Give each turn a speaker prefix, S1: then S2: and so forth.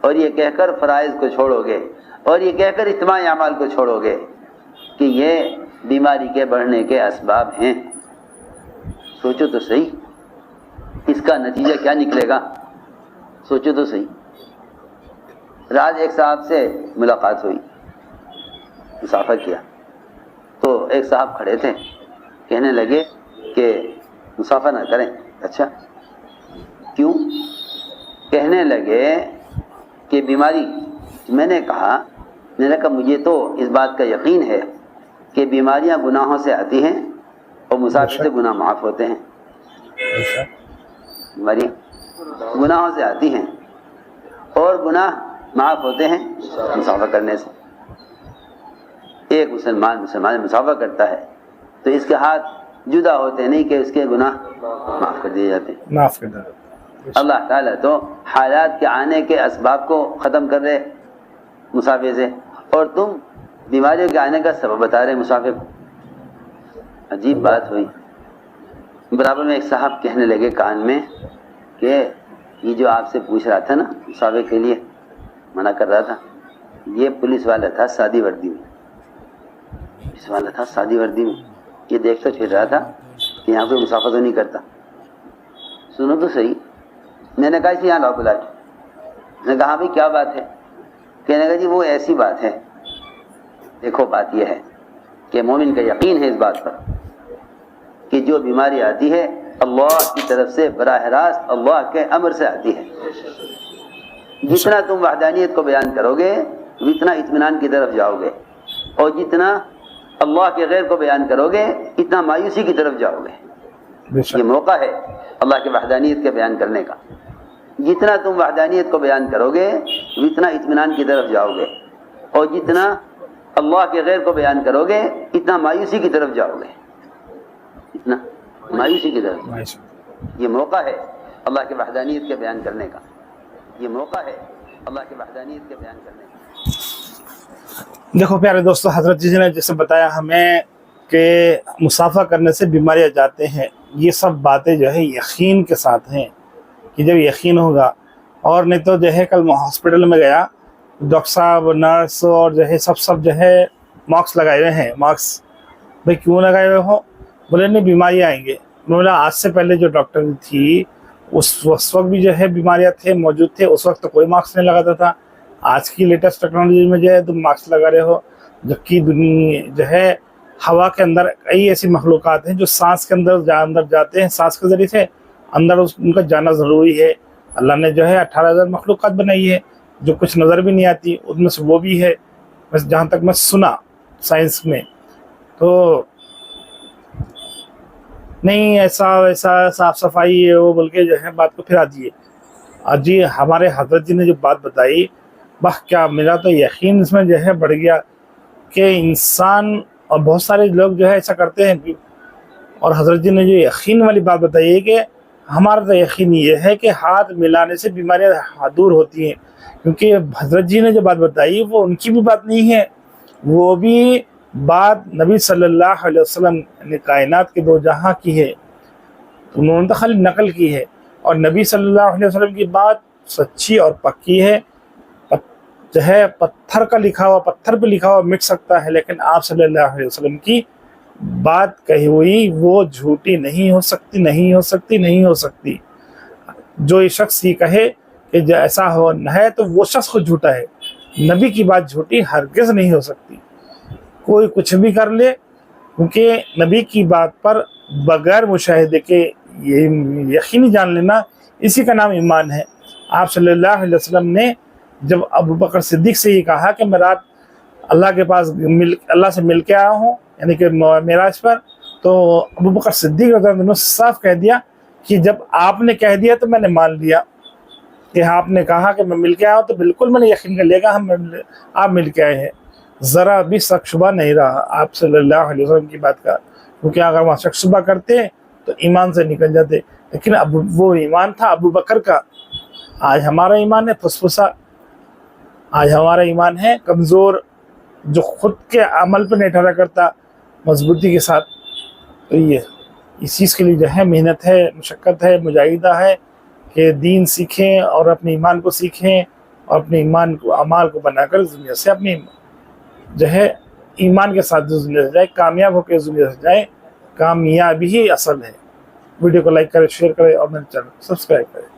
S1: اور یہ کہہ کر فرائض کو چھوڑو گے اور یہ کہہ کر اجتماعی اعمال کو چھوڑو گے کہ یہ بیماری کے بڑھنے کے اسباب ہیں، سوچو تو صحیح اس کا نتیجہ کیا نکلے گا، سوچو تو صحیح۔ رات ایک صاحب سے ملاقات ہوئی، مسافہ کیا، تو ایک صاحب کھڑے تھے، کہنے لگے کہ مسافہ نہ کریں۔ اچھا کیوں؟ کہنے لگے کہ بیماری۔ میں نے کہا مجھے تو اس بات کا یقین ہے کہ بیماریاں گناہوں سے آتی ہیں اور مسافر سے گناہ معاف ہوتے ہیں۔ بیماریاں گناہوں سے آتی ہیں اور گناہ معاف ہوتے ہیں مسافہ کرنے سے۔ ایک مسلمان مسافہ کرتا ہے تو اس کے ہاتھ جدا ہوتے نہیں کہ اس کے گناہ معاف کر دیے جاتے ہیں۔
S2: معاف کر دیں۔
S1: اللہ تعالیٰ تو حالات کے آنے کے اسباب کو ختم کر رہے مسافر سے، اور تم بیماریوں کے آنے کا سبب بتا رہے مسافر کو۔ عجیب بات ہوئی۔ برابر میں ایک صاحب کہنے لگے کان میں کہ یہ جو آپ سے پوچھ رہا تھا نا مسافر کے لیے منع کر رہا تھا، یہ پولیس والا تھا سادی وردی میں، پولیس والا تھا سادی وردی میں، یہ دیکھتا پھر رہا تھا کہ یہاں کوئی مسافر تو نہیں کرتا۔ سنو تو صحیح۔ میں نے کہا اسی یہاں لاؤ بلا کے۔ میں نے کہا بھائی کیا بات ہے؟ کہنے لگا جی وہ ایسی بات ہے، دیکھو بات یہ ہے کہ مومن کا یقین ہے اس بات پر کہ جو بیماری آتی ہے اللہ کی طرف سے براہ راست اللہ کے امر سے آتی ہے۔ جتنا تم وحدانیت کو بیان کرو گے اتنا اطمینان کی طرف جاؤ گے، اور جتنا اللہ کے غیر کو بیان کرو گے اتنا مایوسی کی طرف جاؤ گے۔ یہ موقع ہے اللہ کے وحدانیت کے بیان کرنے کا۔ جتنا تم وحدانیت کو بیان کرو گے اتنا اطمینان کی طرف جاؤ گے، اور جتنا اللہ کے غیر کو بیان کرو گے اتنا مایوسی کی طرف جاؤ گے، اتنا مایوسی کی طرف۔ یہ موقع ہے اللہ کے وحدانیت کے بیان کرنے کا، یہ موقع ہے اللہ کے وحدانیت کے بیان کرنے کا۔
S2: دیکھو پیارے دوستو، حضرت جی نے جیسے بتایا ہمیں کہ مسافہ کرنے سے بیماریاں جاتے ہیں، یہ سب باتیں جو ہے یقین کے ساتھ ہیں کہ جب یقین ہوگا، اور نہیں تو جو ہے کل میں ہاسپٹل میں گیا، ڈاکٹر صاحب نرس اور جو ہے سب جو ہے ماسک لگائے ہوئے ہیں۔ ماسک بھائی کیوں لگائے ہوئے ہو؟ بولے نہیں بیماریاں آئیں گے۔ میں بولا آج سے پہلے جو ڈاکٹر تھی اس وقت بھی جو ہے بیماریاں تھے موجود تھے، اس وقت تو کوئی ماسک نہیں لگاتا تھا۔ آج کی لیٹسٹ ٹیکنالوجی میں جو ہے تم ماسک لگا رہے ہو، جبکہ دنیا جو ہے ہوا کے اندر کئی ایسی مخلوقات ہیں جو سانس کے اندر جاتے ہیں، سانس کے ذریعے سے اندر ان کا جانا ضروری ہے۔ اللہ نے جو ہے 18,000 مخلوقات بنائی ہے جو کچھ نظر بھی نہیں آتی، ان میں سے وہ بھی ہے، بس جہاں تک میں سنا سائنس میں۔ تو نہیں ایسا ویسا صاف صفائی ہے وہ بول کے جو ہے بات کو پھرا دیے۔ آج جی ہمارے حضرت جی نے جو بات بتائی، کیا میرا تو یقین اس میں جو ہے بڑھ گیا کہ انسان، اور بہت سارے لوگ جو ہے ایسا کرتے ہیں، اور حضرت جی نے جو یقین والی بات بتائی ہے کہ ہمارا تو یقین یہ ہے کہ ہاتھ ملانے سے بیماریاں دور ہوتی ہیں، کیونکہ حضرت جی نے جو بات بتائی وہ ان کی بھی بات نہیں ہے، وہ بھی بات نبی صلی اللہ علیہ وسلم نے کائنات کے دو جہاں کی ہے، انہوں نے تو خالی نقل کی ہے، اور نبی صلی اللہ علیہ وسلم کی بات سچی اور پکی ہے۔ جو ہے پتھر کا لکھا ہوا پتھر پہ لکھا ہوا مٹ سکتا ہے، لیکن آپ صلی اللہ علیہ وسلم کی بات کہی ہوئی وہ جھوٹی نہیں ہو سکتی، نہیں ہو سکتی، نہیں ہو سکتی۔ جو یہ شخص یہ کہے کہ جو ایسا ہو ہے تو وہ شخص خود جھوٹا ہے۔ نبی کی بات جھوٹی ہرگز نہیں ہو سکتی، کوئی کچھ بھی کر لے، کیونکہ نبی کی بات پر بغیر مشاہدے کے یہ یقینی جان لینا، اسی کا نام ایمان ہے۔ آپ صلی اللہ علیہ وسلم نے جب ابو بکر صدیق سے یہ کہا کہ میں رات اللہ کے پاس اللہ سے مل کے آیا ہوں، یعنی کہ معراج پر، تو ابو بکر صدیق رضی اللہ عنہ صاف کہہ دیا کہ جب آپ نے کہہ دیا تو میں نے مان لیا، کہ آپ نے کہا کہ میں مل کے آیا ہوں تو بالکل میں نے یقین کر لیا کہ آپ مل کے آئے ہیں، ذرا بھی شک شبہ نہیں رہا آپ صلی اللہ علیہ وسلم کی بات کا، کیونکہ اگر وہاں شک شبہ کرتے تو ایمان سے نکل جاتے، لیکن اب وہ ایمان تھا ابو بکر کا۔ آج ہمارا ایمان ہے پھسپھسا، آج ہمارا ایمان ہے کمزور، جو خود کے عمل پہ نہیں ٹھہرا کرتا مضبوطی کے ساتھ۔ تو یہ اس چیز کے لیے جو ہے محنت ہے، مشقت ہے، مجاہدہ ہے کہ دین سیکھیں اور اپنے ایمان کو سیکھیں، اور اپنے ایمان کو اعمال کو بنا کر اس دنیا سے اپنی جو ہے ایمان کے ساتھ اس دنیا سے جائے, کامیاب ہو کے اس دنیا سے جائے. کامیابی ہی اصل ہے. ویڈیو کو لائک کرے, شیئر کرے اور میرے چینل کو سبسکرائب کرے.